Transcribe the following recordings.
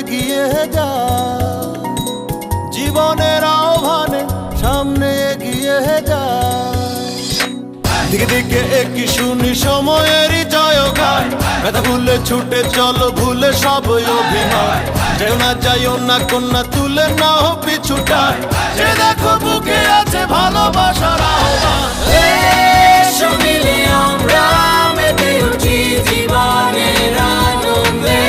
এগিয়ে যায়, জীবনের আহ্বানে সামনে এগিয়ে যায়। দিকে দিকে একই শুনি সময়েরই জয়গান, ব্যথা ভুলে ছুটে চলো ভুলে সব অভিমান। যেও না যাইও না কন্যা তুলে নাও পিছুটায়, যে দেখো বুকে আছে ভালোবাসার আহ্বান। এসো মিলে আমরা মেতে উঠি জীবনের আনন্দে,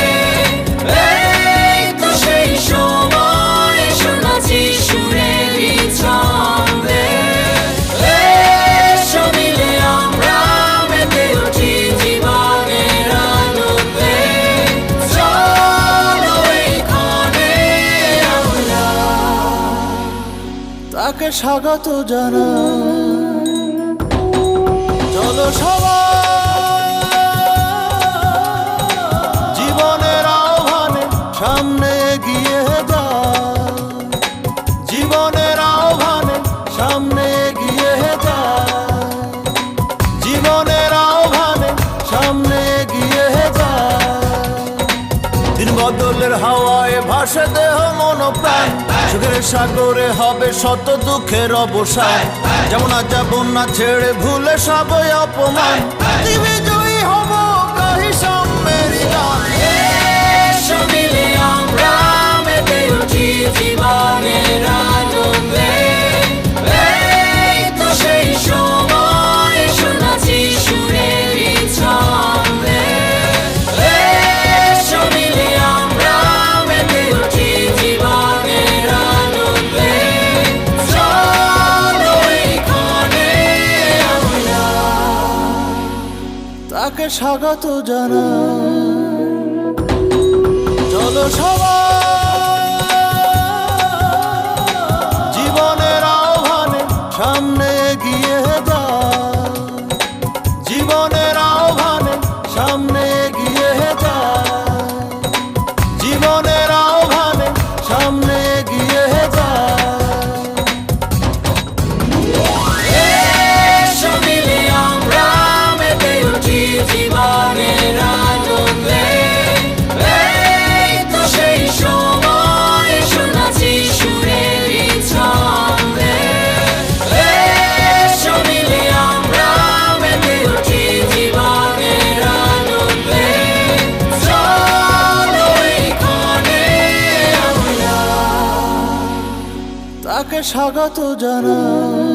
এই তো সেই সময় শোনাচ্ছি সুরেরই ছন্দে। এসো মিলে আমরা মেতে উঠি জীবনের আনন্দে, চলো এইখানে আমরা তাকে স্বাগত জানাই। চলো সবাই জীবনের আহ্বানে সামনে এগিয়ে যায়, জীবনের আহ্বানে সামনে এগিয়ে যায়, জীবনের আহ্বানে সামনে এগিয়ে যায়। দিন বদলের হাওয়ায় ভাসে দেহ মন প্রাণ, সুখের সাগরে হবে শত দুঃখের অবসান। যেমন আজ যাব না ছেড়ে ভুলে সবই অপমান, দিবি জয়ী হব কহি সাম্যেরই গান। এসো মিলে আমরা মেতে উঠি জীবনের আনন্দে, এই তো সেই সময় শোনাচ্ছি সুরেরই ছন্দে। এসো মিলে আমরা মেতে উঠি জীবনের আনন্দে, চলো এইখানে আমরা তাকে স্বাগত জানাই। চলো সবাই জীবনের আহ্বানে সামনে এগিয়ে যায়, জীবনের আহ্বানে সামনে এগিয়ে যায়, জীবনের আহ্বানে সামনে এগিয়ে যায়। এসো মিলে আমরা মেতে উঠি জীবনের আনন্দে, এই তো সেই সময় শোনাচ্ছি সুরেরই ছন্দে। এসো মিলে আমরা মেতে উঠি জীবনের আনন্দে, চলো এইখানে আমরা তাকে স্বাগত জানাই।